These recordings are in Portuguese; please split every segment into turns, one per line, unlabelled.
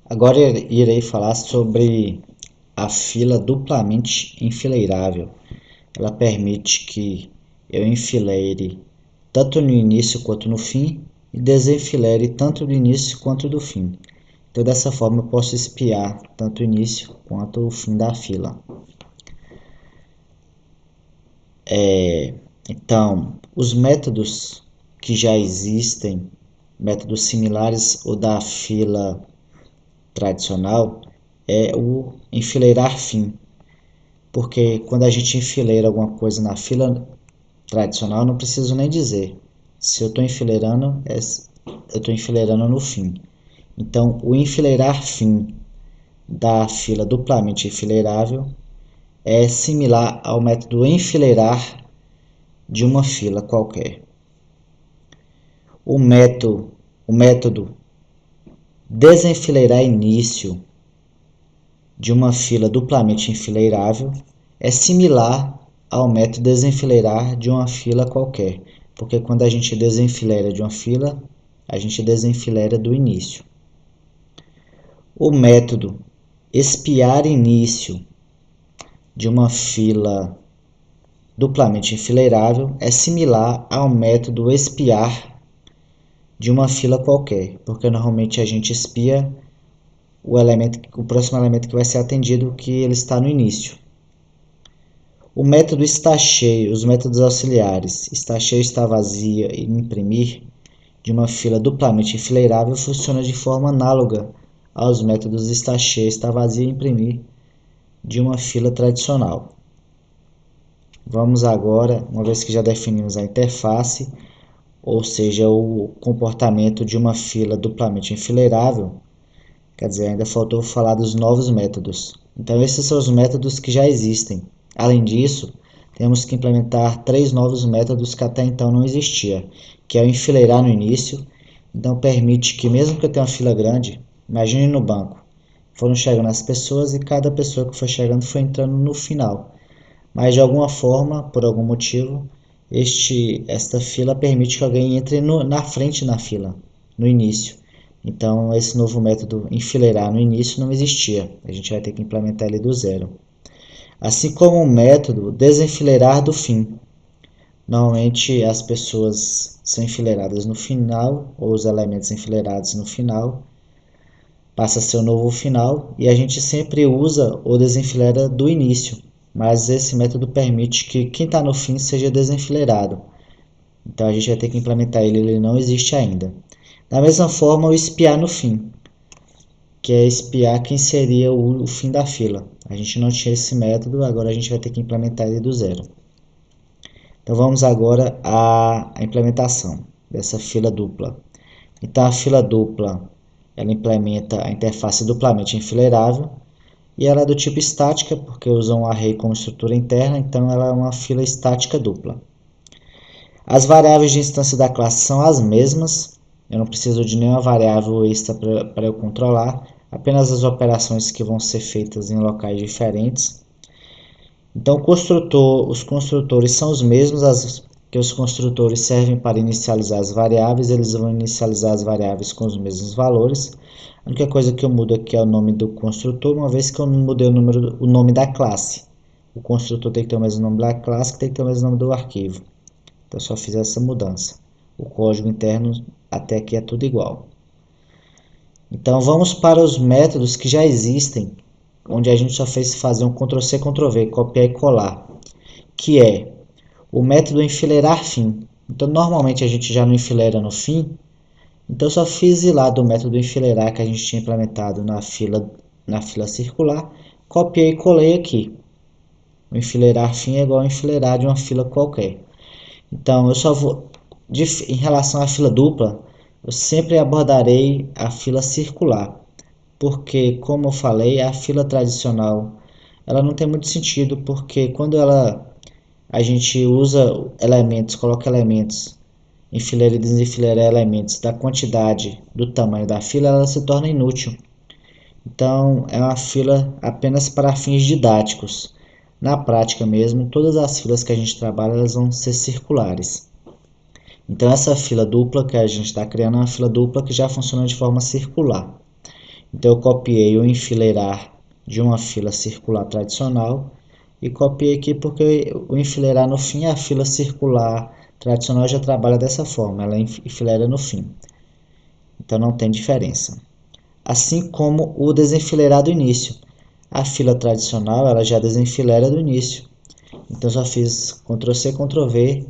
Agora irei falar sobre a fila duplamente enfileirável. Ela permite que eu enfileire tanto no início quanto no fim e desenfileire tanto do início quanto do fim. Então, dessa forma, eu posso espiar tanto o início quanto o fim da fila. Então, os métodos que já existem, métodos similares ao da fila tradicional, é o enfileirar fim. Porque quando a gente enfileira alguma coisa na fila tradicional, eu não preciso nem dizer. Se eu estou enfileirando, eu estou enfileirando no fim. Então, o enfileirar fim da fila duplamente enfileirável é similar ao método enfileirar de uma fila qualquer. O método desenfileirar início de uma fila duplamente enfileirável é similar ao método desenfileirar de uma fila qualquer, porque quando a gente desenfileira de uma fila, a gente desenfileira do início. O método espiar início de uma fila duplamente enfileirável é similar ao método espiar de uma fila qualquer, porque normalmente a gente espia o próximo elemento que vai ser atendido, que ele está no início. O método está cheio, os métodos auxiliares está cheio, está vazia e imprimir de uma fila duplamente enfileirável funciona de forma análoga aos métodos está cheio, está vazia e imprimir de uma fila tradicional. Vamos agora, uma vez que já definimos a interface, ou seja, o comportamento de uma fila duplamente enfileirável, quer dizer, ainda faltou falar dos novos métodos. Então, esses são os métodos que já existem. Além disso, temos que implementar 3 novos métodos que até então não existia, que é o enfileirar no início. Então, permite que mesmo que eu tenha uma fila grande, imagine no banco, foram chegando as pessoas e cada pessoa que foi chegando foi entrando no final. Mas de alguma forma, por algum motivo, esta fila permite que alguém entre na frente na fila, no início. Então, esse novo método enfileirar no início não existia. A gente vai ter que implementar ele do zero. Assim como o método desenfileirar do fim. Normalmente as pessoas são enfileiradas no final, ou os elementos enfileirados no final, passa a ser o novo final, e a gente sempre usa o desenfileira do início, mas esse método permite que quem está no fim seja desenfileirado. Então a gente vai ter que implementar ele, ele não existe ainda. Da mesma forma, o espiar no fim, que é espiar quem seria o fim da fila. A gente não tinha esse método, agora a gente vai ter que implementar ele do zero. Então vamos agora à implementação dessa fila dupla. Então a fila dupla, ela implementa a interface duplamente enfileirável e ela é do tipo estática, porque usa um array como estrutura interna, então ela é uma fila estática dupla. As variáveis de instância da classe são as mesmas, eu não preciso de nenhuma variável extra para eu controlar, apenas as operações que vão ser feitas em locais diferentes. Então, os construtores são os mesmos, que os construtores servem para inicializar as variáveis, eles vão inicializar as variáveis com os mesmos valores. A única coisa que eu mudo aqui é o nome do construtor, uma vez que eu não mudei o nome da classe. O construtor tem que ter o mesmo nome da classe, que tem que ter o mesmo nome do arquivo. Então, eu só fiz essa mudança. O código interno até aqui é tudo igual. Então, vamos para os métodos que já existem, onde a gente só fez fazer um Ctrl+C, Ctrl+V, copiar e colar, que é o método enfileirar fim. Então, normalmente a gente já não enfileira no fim, então eu só fiz ir lá do método enfileirar que a gente tinha implementado na fila circular, copiei e colei aqui. O enfileirar fim é igual a enfileirar de uma fila qualquer. Então, eu só vou, em relação à fila dupla, eu sempre abordarei a fila circular, porque, como eu falei, a fila tradicional ela não tem muito sentido, porque quando a gente usa elementos, coloca elementos, enfileira e desenfileira elementos da quantidade, do tamanho da fila, ela se torna inútil. Então, é uma fila apenas para fins didáticos. Na prática mesmo, todas as filas que a gente trabalha elas vão ser circulares. Então, essa fila dupla que a gente está criando é uma fila dupla que já funciona de forma circular. Então eu copiei o enfileirar de uma fila circular tradicional e copiei aqui porque o enfileirar no fim, a fila circular tradicional já trabalha dessa forma, ela enfileira no fim. Então não tem diferença. Assim como o desenfileirar do início. A fila tradicional ela já desenfileira do início. Então só fiz Ctrl+C, Ctrl+V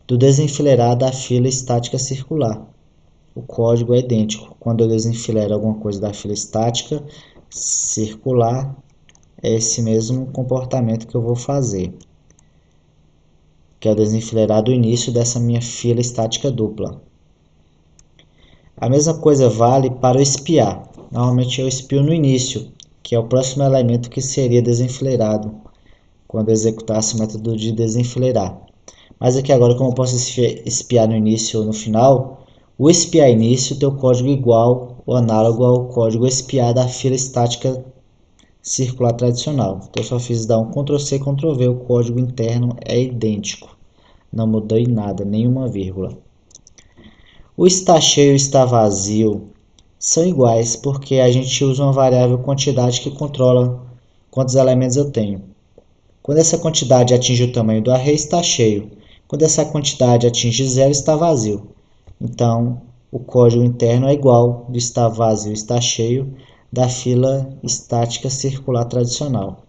do desenfileirar da fila estática circular. O código é idêntico. Quando eu desenfileiro alguma coisa da fila estática circular, é esse mesmo comportamento que eu vou fazer, que é o desenfileirar do início dessa minha fila estática dupla. A mesma coisa vale para o espiar. Normalmente eu espio no início, que é o próximo elemento que seria desenfileirado quando eu executasse o método de desenfileirar. Mas aqui agora, como eu posso espiar no início ou no final, o espiar início tem o código igual ou análogo ao código espiar da fila estática circular tradicional. Então eu só fiz dar um Ctrl+C, Ctrl+V, o código interno é idêntico. Não mudou em nada, nenhuma vírgula. O está cheio e o está vazio são iguais porque a gente usa uma variável quantidade que controla quantos elementos eu tenho. Quando essa quantidade atinge o tamanho do array, está cheio. Quando essa quantidade atinge zero, está vazio. Então, o código interno é igual do está vazio e está cheio da fila estática circular tradicional.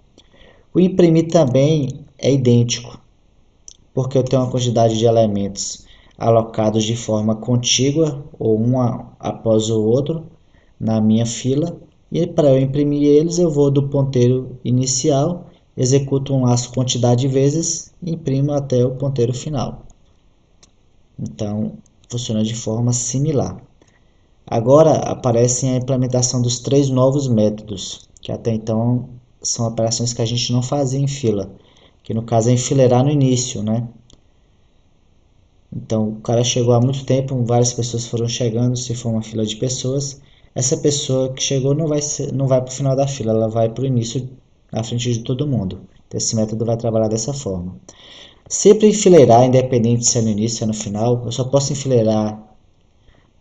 O imprimir também é idêntico, porque eu tenho uma quantidade de elementos alocados de forma contígua, ou um após o outro, na minha fila. E para eu imprimir eles, eu vou do ponteiro inicial, executo um laço quantidade de vezes e imprimo até o ponteiro final. Então, funciona de forma similar. Agora aparecem a implementação dos 3 novos métodos, que até então são operações que a gente não fazia em fila, que no caso é enfileirar no início, né? Então o cara chegou há muito tempo, várias pessoas foram chegando, se for uma fila de pessoas, essa pessoa que chegou não vai para o final da fila, ela vai para o início, na frente de todo mundo. Então, esse método vai trabalhar dessa forma. Sempre enfileirar, independente se é no início ou no final, eu só posso enfileirar,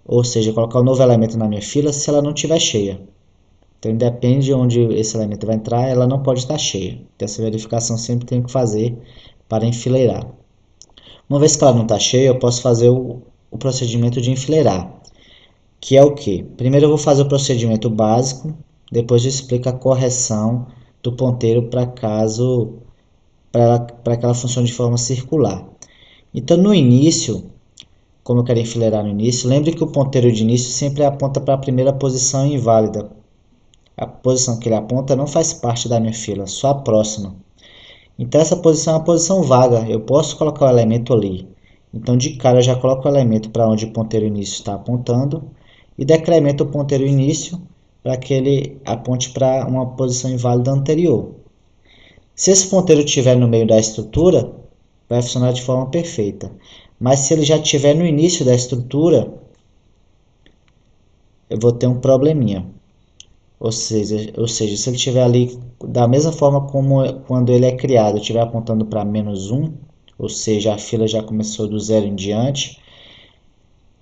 ou seja, colocar um novo elemento na minha fila se ela não estiver cheia. Então, independe de onde esse elemento vai entrar, ela não pode estar cheia. Então, essa verificação sempre tem que fazer para enfileirar. Uma vez que ela não está cheia, eu posso fazer o procedimento de enfileirar, que é o que? Primeiro eu vou fazer o procedimento básico, depois eu explico a correção do ponteiro para que ela funcione de forma circular. Então no início, como eu quero enfileirar no início, lembre que o ponteiro de início sempre aponta para a primeira posição inválida. A posição que ele aponta não faz parte da minha fila, só a próxima. Então essa posição é uma posição vaga, eu posso colocar o elemento ali. Então de cara eu já coloco o elemento para onde o ponteiro início está apontando e decremento o ponteiro início para que ele aponte para uma posição inválida anterior. Se esse ponteiro estiver no meio da estrutura, vai funcionar de forma perfeita. Mas se ele já estiver no início da estrutura, eu vou ter um probleminha. Ou seja, se ele estiver ali da mesma forma como quando ele é criado, estiver apontando para -1, ou seja, a fila já começou do zero em diante,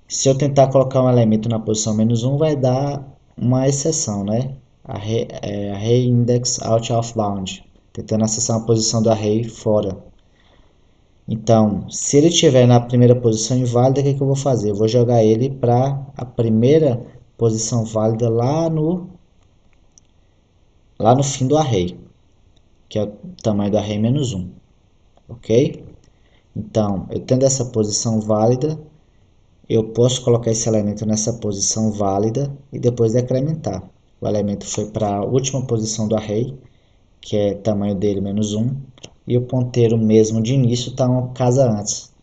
se eu tentar colocar um elemento na posição -1, vai dar uma exceção, né? Array index out of bound, tentando acessar uma posição do array fora. Então, se ele estiver na primeira posição inválida, o que eu vou fazer? Eu vou jogar ele para a primeira posição válida lá no fim do array, que é o tamanho do array -1, ok? Então, eu tendo essa posição válida, eu posso colocar esse elemento nessa posição válida e depois decrementar. O elemento foi para a última posição do array, que é tamanho dele -1, e o ponteiro mesmo de início está uma casa antes,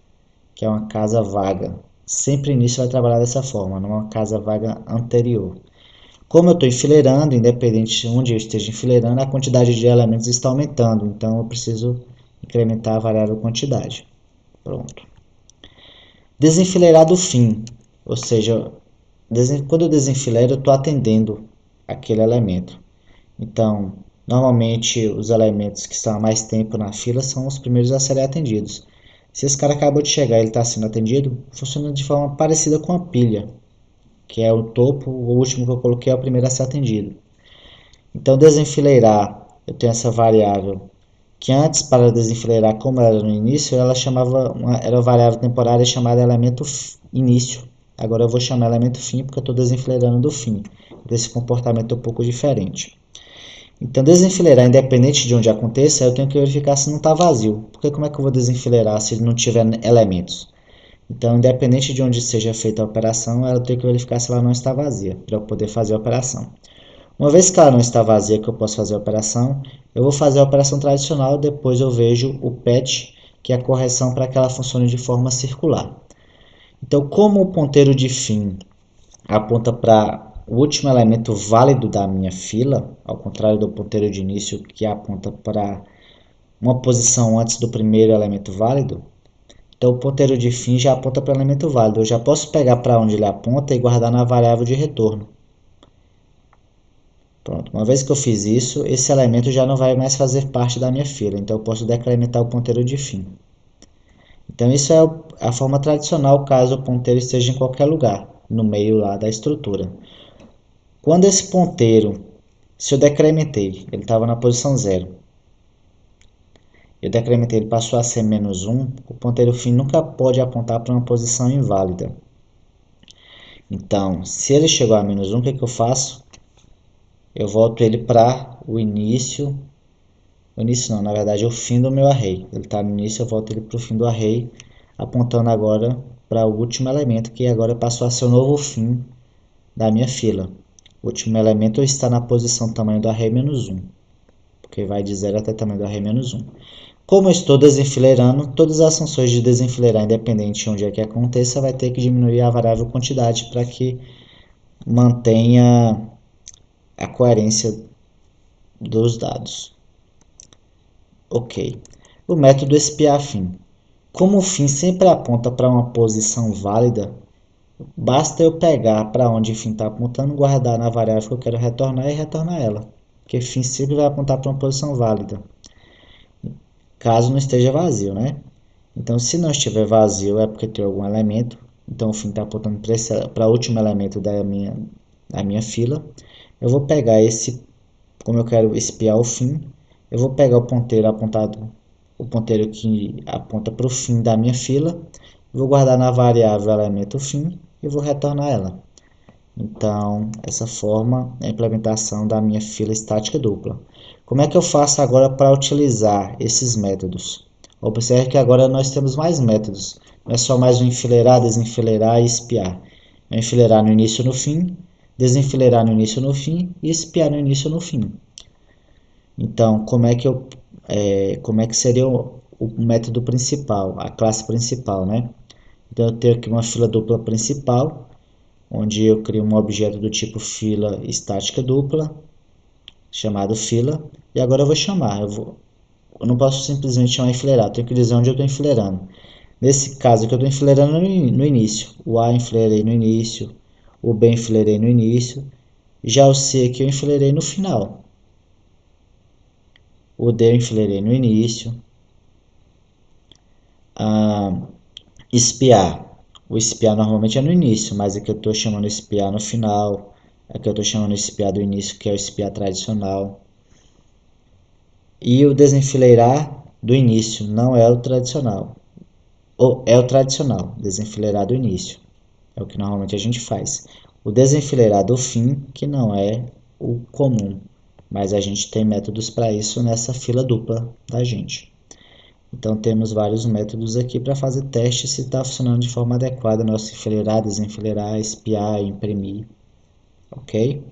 que é uma casa vaga. Sempre início vai trabalhar dessa forma, numa casa vaga anterior. Como eu estou enfileirando, independente de onde eu esteja enfileirando, a quantidade de elementos está aumentando, então eu preciso incrementar a variável quantidade. Pronto. Desenfileirar do fim, ou seja, quando eu desenfileiro, eu estou atendendo aquele elemento. Então, normalmente os elementos que estão há mais tempo na fila são os primeiros a serem atendidos. Se esse cara acabou de chegar e ele está sendo atendido, funciona de forma parecida com a pilha. que é o topo, o último que eu coloquei é o primeiro a ser atendido. Então, desenfileirar, eu tenho essa variável que antes, para desenfileirar, como era no início, ela era uma variável temporária chamada elemento início. Agora eu vou chamar elemento fim porque eu estou desenfileirando do fim. Esse comportamento é um pouco diferente. Então, desenfileirar, independente de onde aconteça, eu tenho que verificar se não está vazio. Porque como é que eu vou desenfileirar se não tiver elementos? Então, independente de onde seja feita a operação, eu tenho que verificar se ela não está vazia, para eu poder fazer a operação. Uma vez que ela não está vazia, que eu posso fazer a operação, eu vou fazer a operação tradicional, depois eu vejo o patch, que é a correção para que ela funcione de forma circular. Então, como o ponteiro de fim aponta para o último elemento válido da minha fila, ao contrário do ponteiro de início que aponta para uma posição antes do primeiro elemento válido, então o ponteiro de fim já aponta para o elemento válido. Eu já posso pegar para onde ele aponta e guardar na variável de retorno. Pronto, uma vez que eu fiz isso, esse elemento já não vai mais fazer parte da minha fila, então eu posso decrementar o ponteiro de fim. Então isso é a forma tradicional caso o ponteiro esteja em qualquer lugar, no meio lá da estrutura. Quando esse ponteiro, se eu decrementei, ele estava na posição 0, eu decrementei, ele passou a ser menos 1, o ponteiro fim nunca pode apontar para uma posição inválida. Então, se ele chegou a menos 1, o que eu faço? Eu volto ele para o início. O início não, na verdade é o fim do meu array. Ele está no início, eu volto ele para o fim do array, apontando agora para o último elemento, que agora passou a ser o novo fim da minha fila. O último elemento está na posição tamanho do array menos 1, porque vai de 0 até tamanho do array menos 1. Como eu estou desenfileirando, todas as funções de desenfileirar, independente de onde é que aconteça, vai ter que diminuir a variável quantidade para que mantenha a coerência dos dados. Ok. O método espiar fim. Como o fim sempre aponta para uma posição válida, basta eu pegar para onde o fim está apontando, guardar na variável que eu quero retornar e retornar ela. Porque fim sempre vai apontar para uma posição válida, caso não esteja vazio, né? Então, se não estiver vazio, é porque tem algum elemento. Então, o fim está apontando para o último elemento da minha fila. Eu vou pegar esse, como eu quero espiar o fim, eu vou pegar o ponteiro apontado, o ponteiro que aponta para o fim da minha fila, vou guardar na variável elemento fim e vou retornar ela. Então, essa forma é a implementação da minha fila estática dupla. Como é que eu faço agora para utilizar esses métodos? Observe que agora nós temos mais métodos. Não é só mais o enfileirar, desenfileirar e espiar. É enfileirar no início e no fim, desenfileirar no início e no fim e espiar no início e no fim. Então, como é que seria o método principal, a classe principal, né? Então, eu tenho aqui uma fila dupla principal, onde eu crio um objeto do tipo fila estática dupla, chamado fila, e agora eu vou chamar, eu não posso simplesmente chamar enfileirar, eu tenho que dizer onde eu estou enfileirando. Nesse caso aqui eu estou enfileirando no início, o A enfileirei no início, o B enfileirei no início, já o C aqui eu enfileirei no final, o D eu enfileirei no início, espiar. O espiar normalmente é no início, mas aqui eu estou chamando espiar no final. Aqui eu estou chamando espiar do início, que é o espiar tradicional. E o desenfileirar do início, não é o tradicional. Ou é o tradicional, desenfileirar do início. É o que normalmente a gente faz. O desenfileirar do fim, que não é o comum. Mas a gente tem métodos para isso nessa fila dupla da gente. Então temos vários métodos aqui para fazer teste se está funcionando de forma adequada, nosso enfileirar, desenfileirar, espiar, imprimir, ok?